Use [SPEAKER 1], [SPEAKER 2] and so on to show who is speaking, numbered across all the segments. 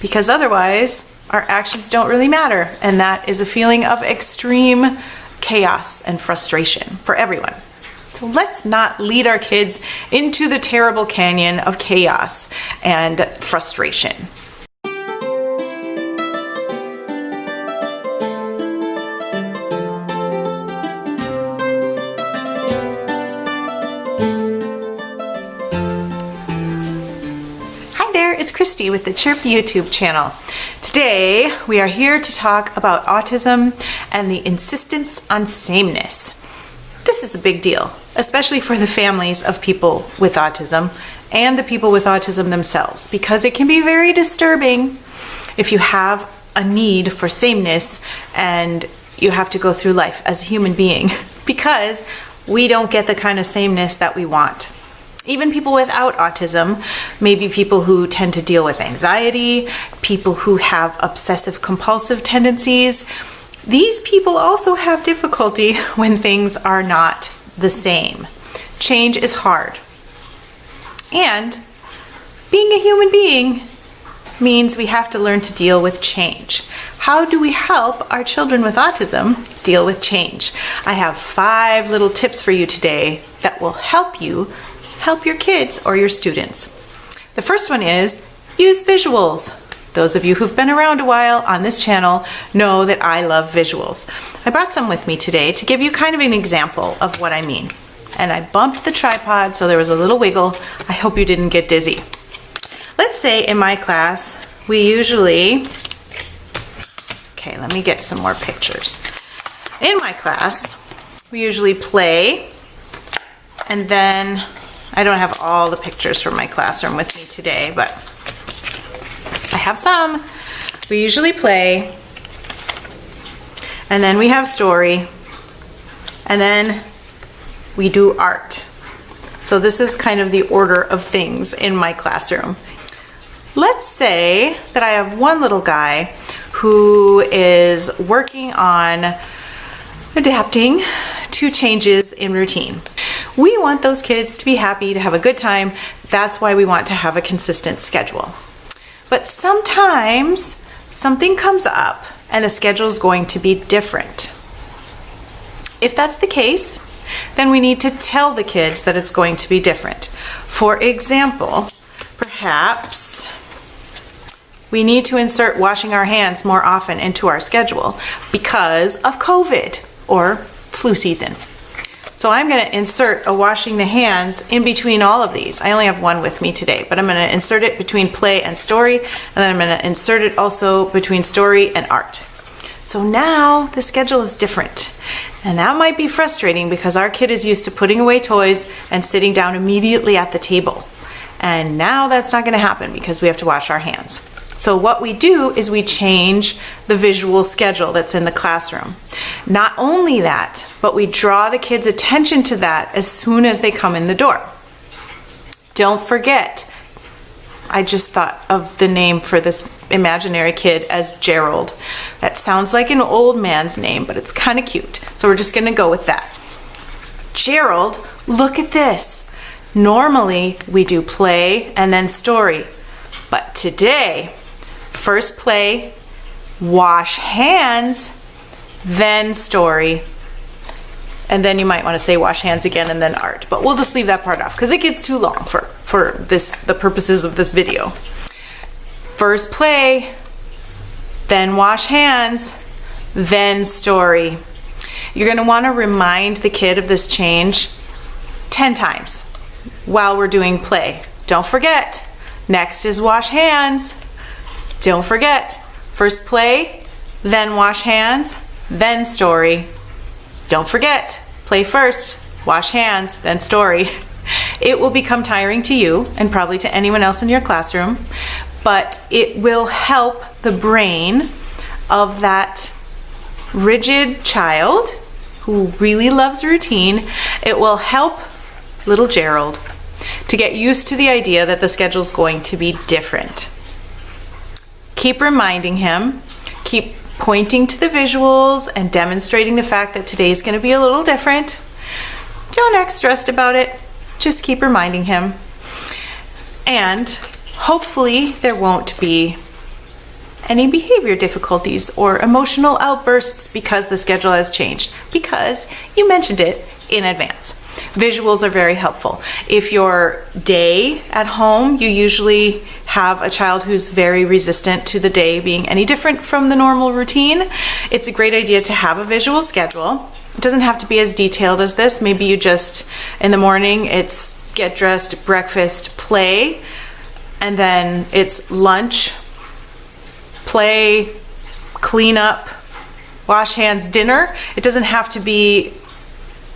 [SPEAKER 1] because otherwise our actions don't really matter, and that is a feeling of extreme chaos and frustration for everyone. So let's not lead our kids into the terrible canyon of chaos and frustration. It's Christy with the Chirp YouTube channel. Today we are here to talk about autism and the insistence on sameness. This is a big deal, especially for the families of people with autism and the people with autism themselves, because it can be very disturbing if you have a need for sameness and you have to go through life as a human being because we don't get the kind of sameness that we want. Even people without autism, maybe people who tend to deal with anxiety, people who have obsessive compulsive tendencies, these people also have difficulty when things are not the same. Change is hard. And being a human being means we have to learn to deal with change. How do we help our children with autism deal with change? I have 5 little tips for you today that will help you help your kids or your students. The first one is use visuals. Those of you who've been around a while on this channel know that I love visuals. I brought some with me today to give you kind of an example of what I mean. And I bumped the tripod so there was a little wiggle. I hope you didn't get dizzy. Let's say in my class we usually, okay, let me get some more pictures. In my class we usually play, and then I don't have all the pictures from my classroom with me today, but I have some. We usually play, and then we have story, and then we do art. So this is kind of the order of things in my classroom. Let's say that I have one little guy who is working on adapting to changes in routine. We want those kids to be happy, to have a good time. That's why we want to have a consistent schedule. But sometimes something comes up and the schedule is going to be different. If that's the case, then we need to tell the kids that it's going to be different. For example, perhaps we need to insert washing our hands more often into our schedule because of COVID or flu season. So I'm going to insert a washing the hands in between all of these. I only have one with me today, but I'm going to insert it between play and story, and then I'm going to insert it also between story and art. So now the schedule is different, and that might be frustrating because our kid is used to putting away toys and sitting down immediately at the table. And now that's not going to happen because we have to wash our hands. So what we do is we change the visual schedule that's in the classroom. Not only that, but we draw the kids' attention to that as soon as they come in the door. Don't forget, I just thought of the name for this imaginary kid as Gerald. That sounds like an old man's name, but it's kind of cute. So we're just going to go with that. Gerald, look at this. Normally we do play and then story, but today, first play, wash hands, then story, and then you might want to say wash hands again and then art, but we'll just leave that part off because it gets too long for the purposes of this video. First play, then wash hands, then story. You're going to want to remind the kid of this change 10 times while we're doing play. Don't forget, next is wash hands. Don't forget, first play, then wash hands, then story. Don't forget, play first, wash hands, then story. It will become tiring to you and probably to anyone else in your classroom, but it will help the brain of that rigid child who really loves routine. It will help little Gerald to get used to the idea that the schedule is going to be different. Keep reminding him, keep pointing to the visuals and demonstrating the fact that today's going to be a little different. Don't act stressed about it. Just keep reminding him. And hopefully there won't be any behavior difficulties or emotional outbursts because the schedule has changed, because you mentioned it in advance. Visuals are very helpful. If your day at home, you usually have a child who's very resistant to the day being any different from the normal routine, it's a great idea to have a visual schedule. It doesn't have to be as detailed as this. Maybe you just, in the morning, it's get dressed, breakfast, play, and then it's lunch, play, clean up, wash hands, dinner. It doesn't have to be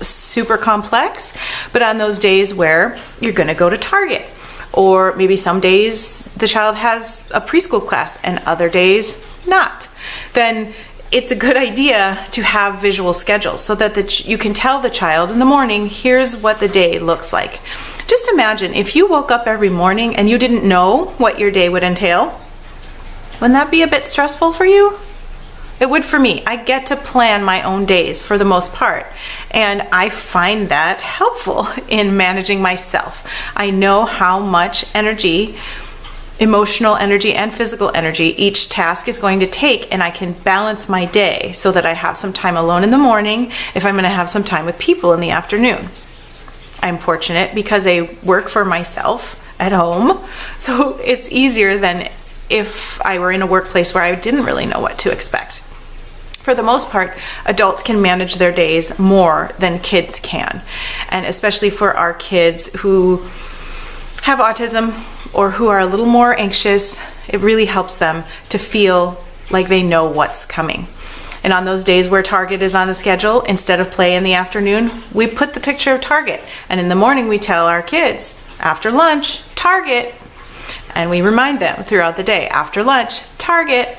[SPEAKER 1] super complex, but on those days where you're going to go to Target, or maybe some days the child has a preschool class and other days not, then it's a good idea to have visual schedules so that you can tell the child in the morning, here's what the day looks like. Just imagine if you woke up every morning and you didn't know what your day would entail. Wouldn't that be a bit stressful for you? It would for me. I get to plan my own days for the most part, and I find that helpful in managing myself. I know how much energy, emotional energy and physical energy, each task is going to take, and I can balance my day so that I have some time alone in the morning if I'm going to have some time with people in the afternoon. I'm fortunate because I work for myself at home, so it's easier than if I were in a workplace where I didn't really know what to expect. For the most part, adults can manage their days more than kids can. And especially for our kids who have autism or who are a little more anxious, it really helps them to feel like they know what's coming. And on those days where Target is on the schedule, instead of play in the afternoon, we put the picture of Target. And in the morning, we tell our kids, after lunch, Target. And we remind them throughout the day, after lunch, Target.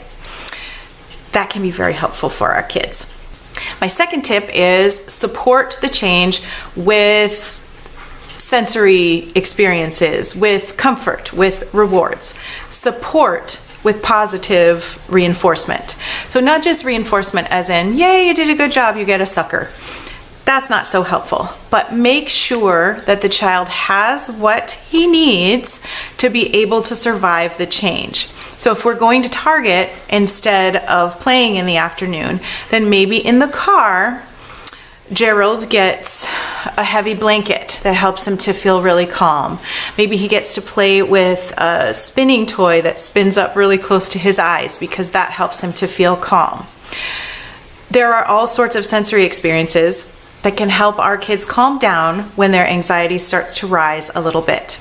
[SPEAKER 1] That can be very helpful for our kids. My second tip is support the change with sensory experiences, with comfort, with rewards. Support with positive reinforcement. So not just reinforcement as in, yay, you did a good job, you get a sucker. That's not so helpful, but make sure that the child has what he needs to be able to survive the change. So if we're going to Target instead of playing in the afternoon, then maybe in the car, Gerald gets a heavy blanket that helps him to feel really calm. Maybe he gets to play with a spinning toy that spins up really close to his eyes because that helps him to feel calm. There are all sorts of sensory experiences that can help our kids calm down when their anxiety starts to rise a little bit.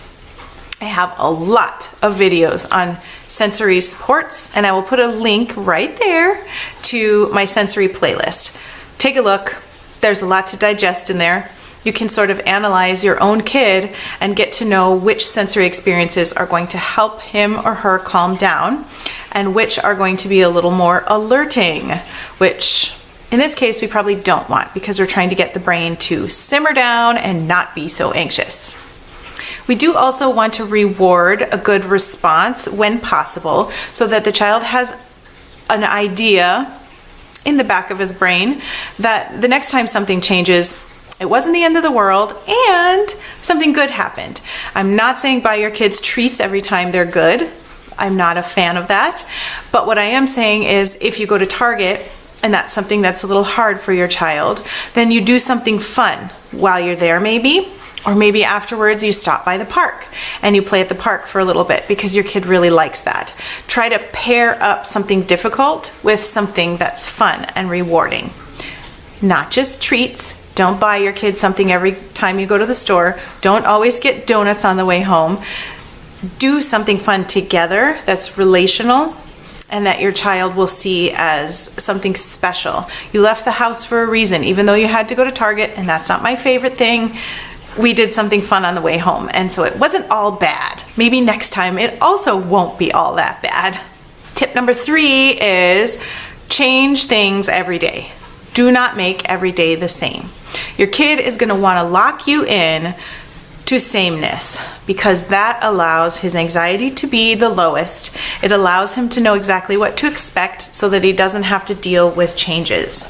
[SPEAKER 1] I have a lot of videos on sensory supports, and I will put a link right there to my sensory playlist. Take a look. There's a lot to digest in there. You can sort of analyze your own kid and get to know which sensory experiences are going to help him or her calm down and which are going to be a little more alerting, which in this case we probably don't want because we're trying to get the brain to simmer down and not be so anxious. We do also want to reward a good response when possible so that the child has an idea in the back of his brain that the next time something changes, it wasn't the end of the world and something good happened. I'm not saying buy your kids treats every time they're good. I'm not a fan of that. But what I am saying is if you go to Target and that's something that's a little hard for your child, then you do something fun while you're there maybe. Or maybe afterwards you stop by the park and you play at the park for a little bit because your kid really likes that. Try to pair up something difficult with something that's fun and rewarding. Not just treats. Don't buy your kid something every time you go to the store. Don't always get donuts on the way home. Do something fun together that's relational and that your child will see as something special. You left the house for a reason, even though you had to go to Target, and that's not my favorite thing. We did something fun on the way home, and so it wasn't all bad. Maybe next time it also won't be all that bad. Tip number 3 is change things every day. Do not make every day the same. Your kid is going to want to lock you in to sameness because that allows his anxiety to be the lowest. It allows him to know exactly what to expect so that he doesn't have to deal with changes.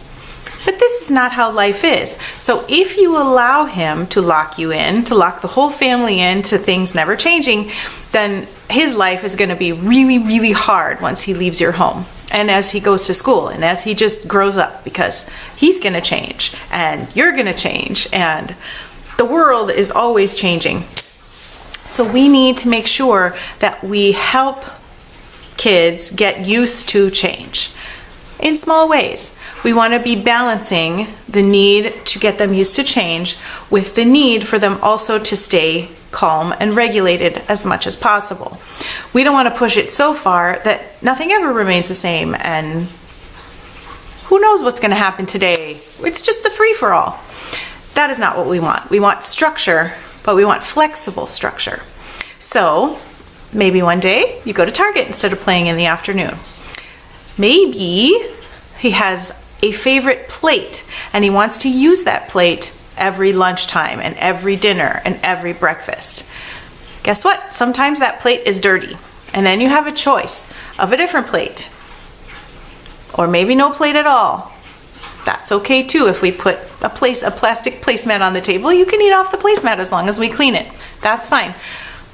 [SPEAKER 1] But this is not how life is. So if you allow him to lock you in, to lock the whole family in to things never changing, then his life is going to be really, really hard once he leaves your home. And as he goes to school and as he just grows up, because he's going to change and you're going to change and the world is always changing. So we need to make sure that we help kids get used to change in small ways. We want to be balancing the need to get them used to change with the need for them also to stay calm and regulated as much as possible. We don't want to push it so far that nothing ever remains the same and who knows what's going to happen today. It's just a free-for-all. That is not what we want. We want structure, but we want flexible structure. So maybe one day you go to Target instead of playing in the afternoon. Maybe he has a favorite plate and he wants to use that plate every lunchtime and every dinner and every breakfast. Guess what? Sometimes that plate is dirty and then you have a choice of a different plate or maybe no plate at all. That's okay too. If we put a plastic placemat on the table, you can eat off the placemat as long as we clean it. That's fine.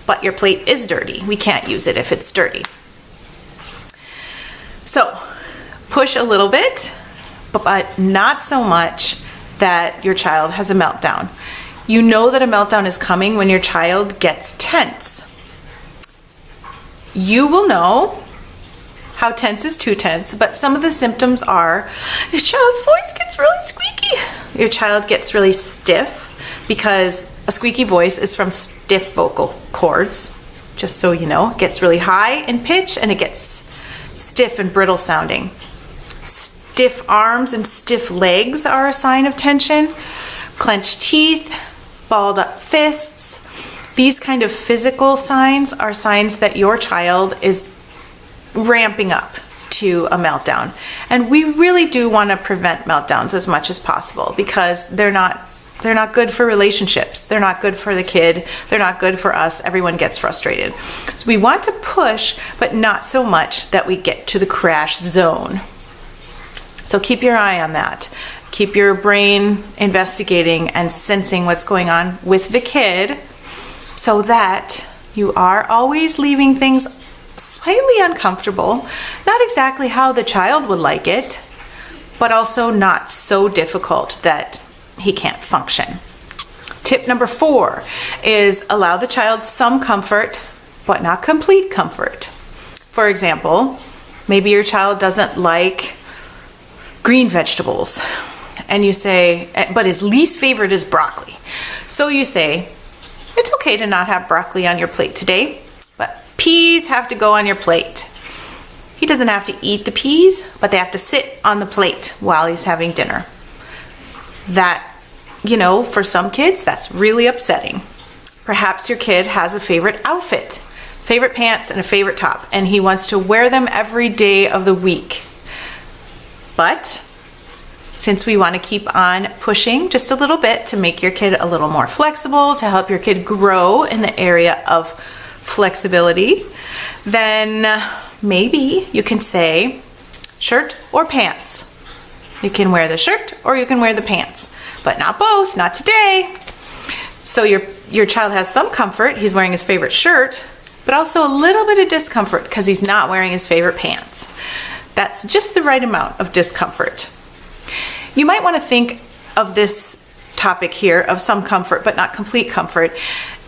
[SPEAKER 1] But your plate is dirty. We can't use it if it's dirty. So push a little bit, but not so much that your child has a meltdown. You know that a meltdown is coming when your child gets tense. You will know how tense is too tense, but some of the symptoms are your child's voice gets really squeaky. Your child gets really stiff because a squeaky voice is from stiff vocal cords. Just so you know, it gets really high in pitch and it gets stiff and brittle sounding. Stiff arms and stiff legs are a sign of tension. Clenched teeth, balled up fists. These kind of physical signs are signs that your child is ramping up to a meltdown. And we really do want to prevent meltdowns as much as possible because they're not good for relationships. They're not good for the kid. They're not good for us. Everyone gets frustrated. So we want to push, but not so much that we get to the crash zone. So keep your eye on that. Keep your brain investigating and sensing what's going on with the kid so that you are always leaving things slightly uncomfortable, not exactly how the child would like it, but also not so difficult that he can't function. Tip number 4 is allow the child some comfort, but not complete comfort. For example, maybe your child doesn't like green vegetables, and you say, but his least favorite is broccoli. So you say, it's okay to not have broccoli on your plate today, but peas have to go on your plate. He doesn't have to eat the peas, but they have to sit on the plate while he's having dinner. That, for some kids, that's really upsetting. Perhaps your kid has a favorite outfit, favorite pants and a favorite top, and he wants to wear them every day of the week. But since we want to keep on pushing just a little bit to make your kid a little more flexible, to help your kid grow in the area of flexibility, then maybe you can say shirt or pants. You can wear the shirt or you can wear the pants, but not both, not today. So your child has some comfort. He's wearing his favorite shirt, but also a little bit of discomfort because he's not wearing his favorite pants. That's just the right amount of discomfort. You might want to think of this topic here of some comfort but not complete comfort.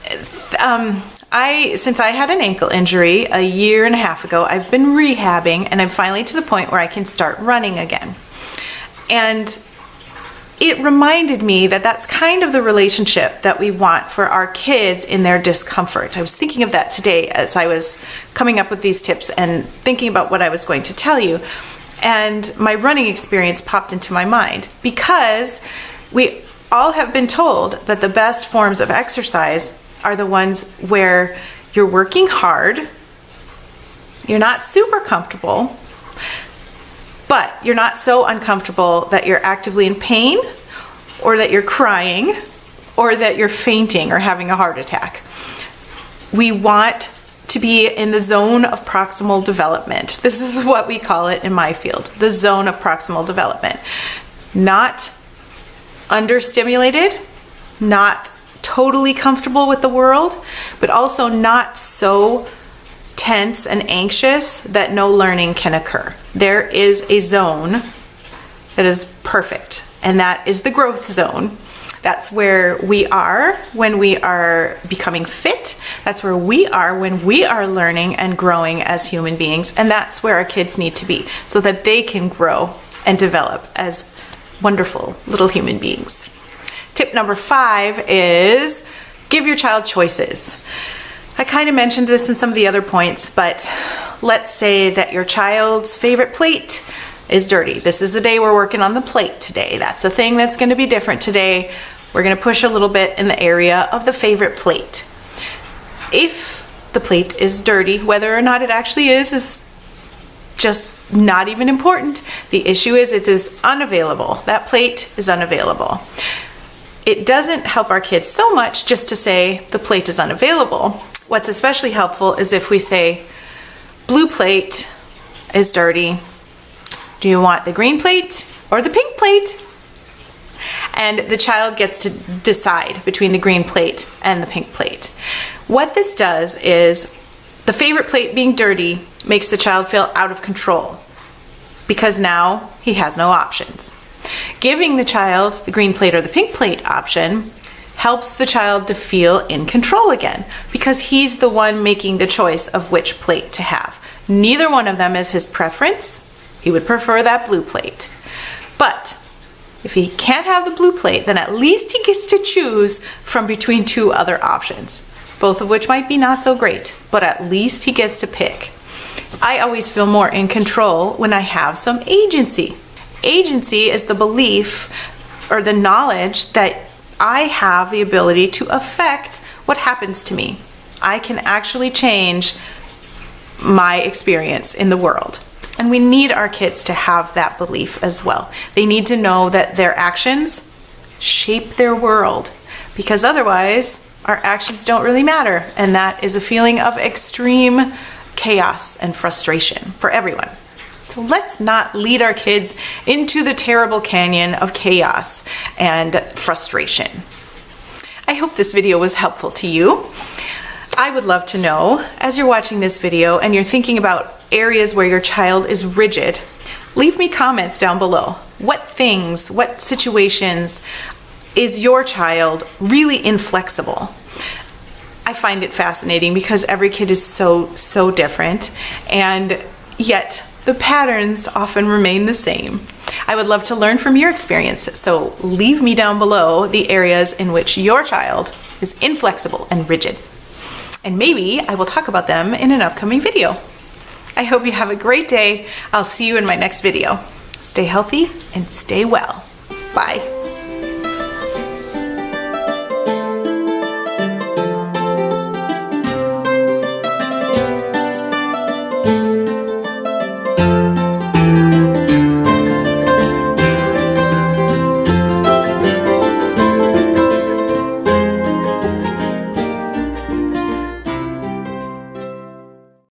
[SPEAKER 1] Since I had an ankle injury a year and a half ago, I've been rehabbing and I'm finally to the point where I can start running again. And it reminded me that that's kind of the relationship that we want for our kids in their discomfort. I was thinking of that today as I was coming up with these tips and thinking about what I was going to tell you. And my running experience popped into my mind because we all have been told that the best forms of exercise are the ones where you're working hard, you're not super comfortable, but you're not so uncomfortable that you're actively in pain or that you're crying or that you're fainting or having a heart attack. We want to be in the zone of proximal development. This is what we call it in my field, the zone of proximal development. not understimulated, not totally comfortable with the world, but also not so tense and anxious that no learning can occur. There is a zone that is perfect, and that is the growth zone. That's where we are when we are becoming fit. That's where we are when we are learning and growing as human beings. And that's where our kids need to be so that they can grow and develop as wonderful little human beings. Tip number 5 is give your child choices. I kind of mentioned this in some of the other points, but let's say that your child's favorite plate is dirty. This is the day we're working on the plate today. That's the thing that's going to be different today. We're going to push a little bit in the area of the favorite plate. If the plate is dirty, whether or not it actually is just not even important. The issue is it is unavailable. That plate is unavailable. It doesn't help our kids so much just to say the plate is unavailable. What's especially helpful is if we say, blue plate is dirty. Do you want the green plate or the pink plate? And the child gets to decide between the green plate and the pink plate. What this does is the favorite plate being dirty makes the child feel out of control because now he has no options. Giving the child the green plate or the pink plate option helps the child to feel in control again because he's the one making the choice of which plate to have. Neither one of them is his preference. He would prefer that blue plate. But if he can't have the blue plate, then at least he gets to choose from between 2 other options, both of which might be not so great, but at least he gets to pick. I always feel more in control when I have some agency. Agency is the belief or the knowledge that I have the ability to affect what happens to me. I can actually change my experience in the world. And we need our kids to have that belief as well. They need to know that their actions shape their world because otherwise our actions don't really matter. And that is a feeling of extreme chaos and frustration for everyone. So let's not lead our kids into the terrible canyon of chaos and frustration. I hope this video was helpful to you. I would love to know, as you're watching this video and you're thinking about areas where your child is rigid, leave me comments down below. What things, what situations is your child really inflexible? I find it fascinating because every kid is so different, and yet the patterns often remain the same. I would love to learn from your experiences, so leave me down below the areas in which your child is inflexible and rigid. And maybe I will talk about them in an upcoming video. I hope you have a great day. I'll see you in my next video. Stay healthy and stay well. Bye.